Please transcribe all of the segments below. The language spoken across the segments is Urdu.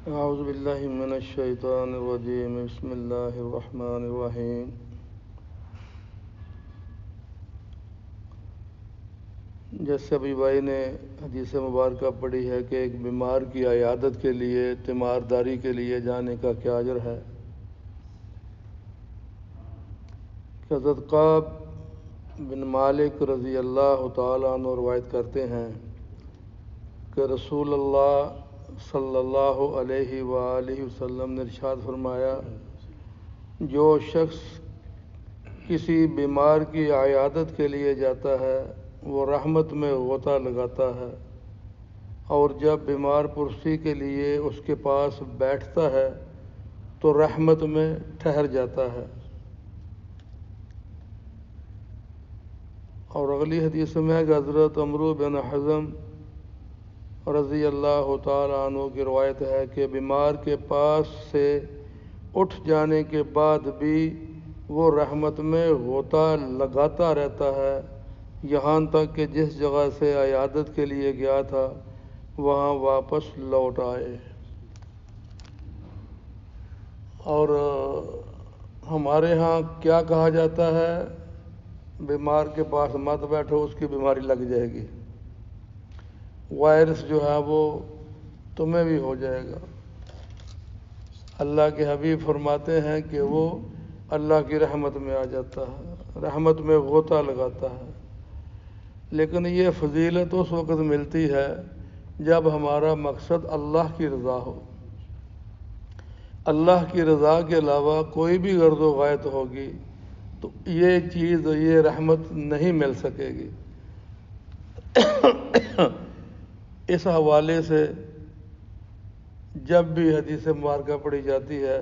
اعوذ باللہ من الشیطان الرجیم بسم اللہ الرحمن الرحیم جیسے ابھی بھائی نے حدیث مبارکہ پڑھی ہے کہ ایک بیمار کی عیادت کے لیے تیمارداری کے لیے جانے کا کیا اجر ہے، کہ حضرت کعب بن مالک رضی اللہ تعالیٰ عنہ روایت کرتے ہیں کہ رسول اللہ صلی اللہ علیہ وآلہ وسلم نے ارشاد فرمایا، جو شخص کسی بیمار کی عیادت کے لیے جاتا ہے وہ رحمت میں غوطہ لگاتا ہے، اور جب بیمار پرسی کے لیے اس کے پاس بیٹھتا ہے تو رحمت میں ٹھہر جاتا ہے۔ اور اگلی حدیث میں ہے کہ حضرت عمرو بن حزم رضی اللہ تعالیٰ عنہ کی روایت ہے کہ بیمار کے پاس سے اٹھ جانے کے بعد بھی وہ رحمت میں غوطہ لگاتا رہتا ہے، یہاں تک کہ جس جگہ سے عیادت کے لیے گیا تھا وہاں واپس لوٹ آئے۔ اور ہمارے ہاں کیا کہا جاتا ہے، بیمار کے پاس مت بیٹھو، اس کی بیماری لگ جائے گی، وائرس جو ہے وہ تمہیں بھی ہو جائے گا۔ اللہ کے حبیب فرماتے ہیں کہ وہ اللہ کی رحمت میں آ جاتا ہے، رحمت میں غوطہ لگاتا ہے۔ لیکن یہ فضیلت اس وقت ملتی ہے جب ہمارا مقصد اللہ کی رضا ہو۔ اللہ کی رضا کے علاوہ کوئی بھی غرض و غایت ہوگی تو یہ چیز، یہ رحمت نہیں مل سکے گی۔ اس حوالے سے جب بھی حدیث مبارکہ پڑھی جاتی ہے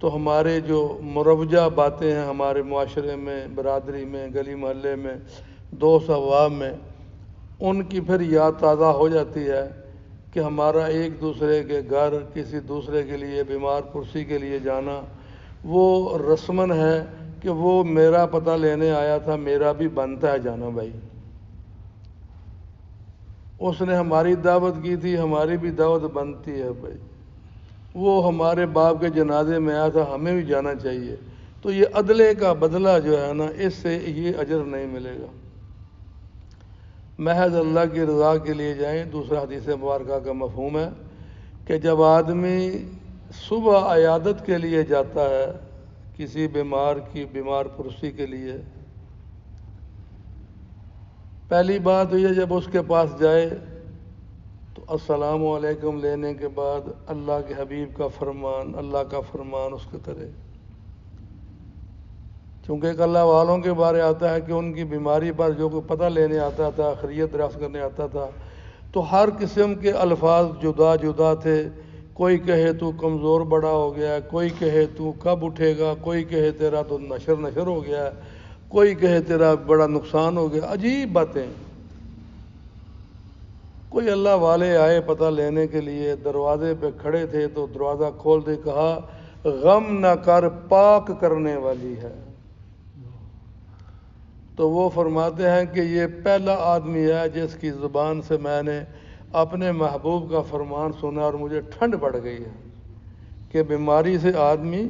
تو ہمارے جو مروجہ باتیں ہیں ہمارے معاشرے میں، برادری میں، گلی محلے میں، دوست احباب میں، ان کی پھر یاد تازہ ہو جاتی ہے کہ ہمارا ایک دوسرے کے گھر کسی دوسرے کے لیے بیمار پرسی کے لیے جانا وہ رسمن ہے کہ وہ میرا پتہ لینے آیا تھا، میرا بھی بنتا ہے جانا بھائی۔ اس نے ہماری دعوت کی تھی، ہماری بھی دعوت بنتی ہے بھائی۔ وہ ہمارے باپ کے جنازے میں آیا تھا، ہمیں بھی جانا چاہیے۔ تو یہ عدلے کا بدلہ جو ہے نا، اس سے یہ اجر نہیں ملے گا۔ محض اللہ کی رضا کے لیے جائیں۔ دوسرا حدیث مبارکہ کا مفہوم ہے کہ جب آدمی صبح عیادت کے لیے جاتا ہے کسی بیمار کی بیمار پرسی کے لیے، پہلی بات یہ جب اس کے پاس جائے تو السلام علیکم لینے کے بعد اللہ کے حبیب کا فرمان، اللہ کا فرمان اس کو کرے، چونکہ ایک اللہ والوں کے بارے آتا ہے کہ ان کی بیماری پر جو کوئی پتہ لینے آتا تھا، خیریت دریافت کرنے آتا تھا تو ہر قسم کے الفاظ جدا جدا تھے۔ کوئی کہے تو کمزور بڑا ہو گیا ہے، کوئی کہے تو کب اٹھے گا، کوئی کہے تیرا تو نشر ہو گیا ہے، کوئی کہے تیرا بڑا نقصان ہو گیا، عجیب باتیں۔ کوئی اللہ والے آئے پتہ لینے کے لیے، دروازے پہ کھڑے تھے تو دروازہ کھول دے، کہا غم نہ کر، پاک کرنے والی ہے۔ تو وہ فرماتے ہیں کہ یہ پہلا آدمی ہے جس کی زبان سے میں نے اپنے محبوب کا فرمان سنا اور مجھے ٹھنڈ پڑ گئی ہے کہ بیماری سے آدمی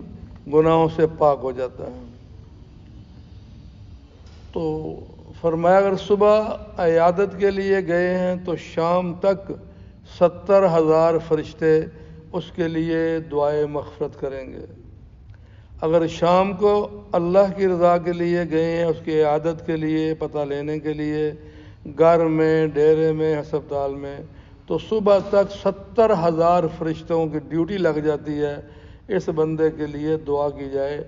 گناہوں سے پاک ہو جاتا ہے۔ تو فرمایا اگر صبح عیادت کے لیے گئے ہیں تو شام تک 70,000 فرشتے اس کے لیے دعائے مغفرت کریں گے۔ اگر شام کو اللہ کی رضا کے لیے گئے ہیں، اس کی عیادت کے لیے، پتہ لینے کے لیے، گھر میں، ڈیرے میں، ہسپتال میں، تو صبح تک 70,000 فرشتوں کی ڈیوٹی لگ جاتی ہے اس بندے کے لیے دعا کی جائے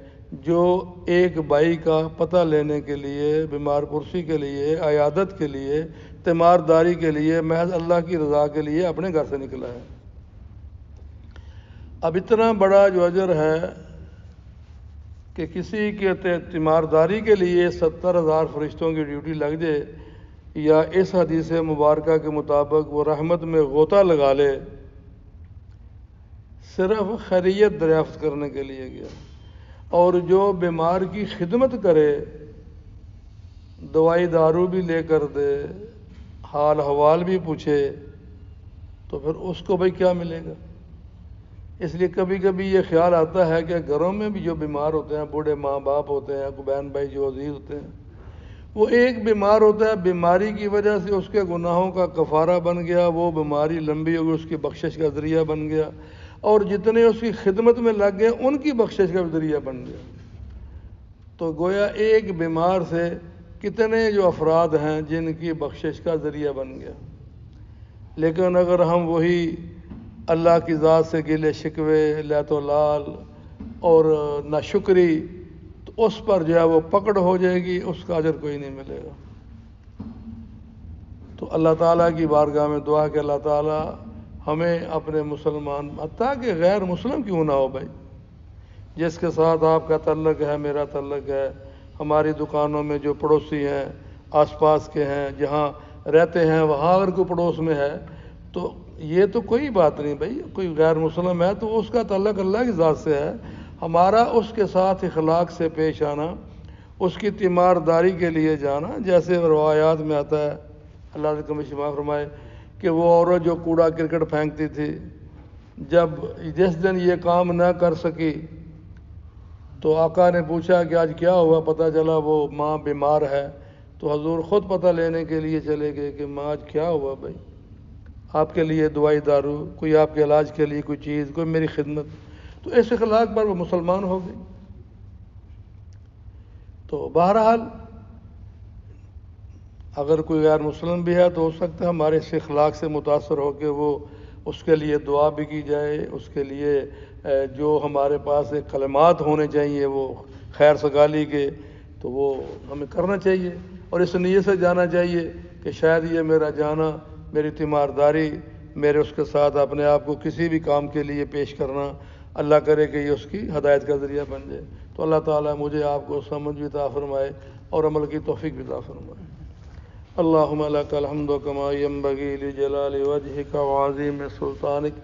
جو ایک بھائی کا پتہ لینے کے لیے، بیمار پرسی کے لیے، عیادت کے لیے، تیمارداری کے لیے، محض اللہ کی رضا کے لیے اپنے گھر سے نکلا ہے۔ اب اتنا بڑا جو اجر ہے کہ کسی کے تیمارداری کے لیے 70,000 فرشتوں کی ڈیوٹی لگ جائے، یا اس حدیث مبارکہ کے مطابق وہ رحمت میں غوطہ لگا لے، صرف خیریت دریافت کرنے کے لیے گیا، اور جو بیمار کی خدمت کرے، دوائی دارو بھی لے کر دے، حال حوال بھی پوچھے، تو پھر اس کو بھائی کیا ملے گا؟ اس لیے کبھی کبھی یہ خیال آتا ہے کہ گھروں میں بھی جو بیمار ہوتے ہیں، بوڑھے ماں باپ ہوتے ہیں، بہن بھائی جو عزیز ہوتے ہیں، وہ ایک بیمار ہوتا ہے، بیماری کی وجہ سے اس کے گناہوں کا کفارہ بن گیا، وہ بیماری لمبی ہو گئی، اس کی بخشش کا ذریعہ بن گیا، اور جتنے اس کی خدمت میں لگ گئے ان کی بخشش کا ذریعہ بن گیا۔ تو گویا ایک بیمار سے کتنے جو افراد ہیں جن کی بخشش کا ذریعہ بن گیا۔ لیکن اگر ہم وہی اللہ کی ذات سے گلے شکوے، لعت و لال اور ناشکری، تو اس پر جو ہے وہ پکڑ ہو جائے گی، اس کا اجر کوئی نہیں ملے گا۔ تو اللہ تعالیٰ کی بارگاہ میں دعا کہ اللہ تعالیٰ ہمیں اپنے مسلمان، حتیٰ کہ غیر مسلم کیوں نہ ہو بھائی، جس کے ساتھ آپ کا تعلق ہے، میرا تعلق ہے، ہماری دکانوں میں جو پڑوسی ہیں، آس پاس کے ہیں، جہاں رہتے ہیں، وہاں اگر کوئی پڑوس میں ہے تو یہ تو کوئی بات نہیں بھائی، کوئی غیر مسلم ہے تو اس کا تعلق اللہ کی ذات سے ہے، ہمارا اس کے ساتھ اخلاق سے پیش آنا، اس کی تیمارداری کے لیے جانا، جیسے روایات میں آتا ہے، اللہ سے کمی شما فرمائے، کہ وہ عورت جو کوڑا کرکٹ پھینکتی تھی، جب جس دن یہ کام نہ کر سکی تو آقا نے پوچھا کہ آج کیا ہوا، پتہ چلا وہ ماں بیمار ہے، تو حضور خود پتہ لینے کے لیے چلے گئے کہ ماں آج کیا ہوا بھائی، آپ کے لیے دوائی دارو، کوئی آپ کے علاج کے لیے کوئی چیز، کوئی میری خدمت، تو اس اخلاق پر وہ مسلمان ہو گئی۔ تو بہرحال اگر کوئی غیر مسلم بھی ہے تو ہو سکتا ہے ہمارے اس اخلاق سے متاثر ہو کے وہ اس کے لیے دعا بھی کی جائے، اس کے لیے جو ہمارے پاس ایک کلمات ہونے چاہیے وہ خیر سگالی کے، تو وہ ہمیں کرنا چاہیے، اور اس نیت سے جانا چاہیے کہ شاید یہ میرا جانا، میری تیمارداری، میرے اس کے ساتھ اپنے آپ کو کسی بھی کام کے لیے پیش کرنا، اللہ کرے کہ یہ اس کی ہدایت کا ذریعہ بن جائے۔ تو اللہ تعالیٰ مجھے آپ کو سمجھ بھی عطا فرمائے اور عمل کی توفیق بھی عطا فرمائے۔ اللہم لک الحمد کما ینبغی لجلال وجہک وعظیم سلطانک،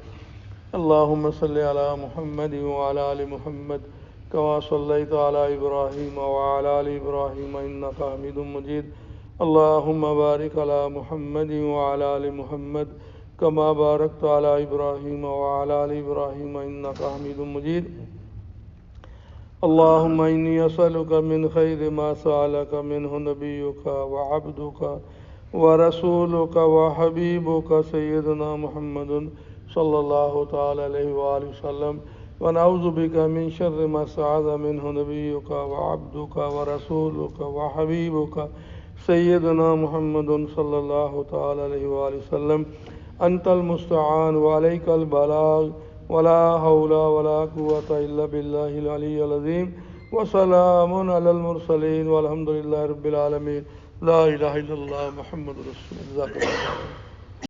اللہم صلی علی محمد وعلی آل محمد کما صلیت علی ابراہیم وعلی آل ابراہیم انک حمید مجید، اللہم بارک علی محمد وعلی آل محمد کما بارکت علی ابراہیم وعلی آل ابراہیم انک حمید مجید، اللہم انی اسألک من خیر ما سألک منہ نبیک وعبدک ورسولک وحبیبک سیدنا محمد صلی اللہ تعالی علیہ وآلہ وسلم، ونعوذ بک من شر ما استعاذ منہ نبیک وعبدک ورسولک وحبیبک سیدنا محمد صلی اللہ تعالی علیہ وآلہ وسلم، انت المستعان وعلیک البلاغ ولا حول ولا قوة الا باللہ العلی العظیم، وسلام علی المرسلین والحمد للہ رب العالمین، لا الہ الا اللہ محمد رسول اللہ۔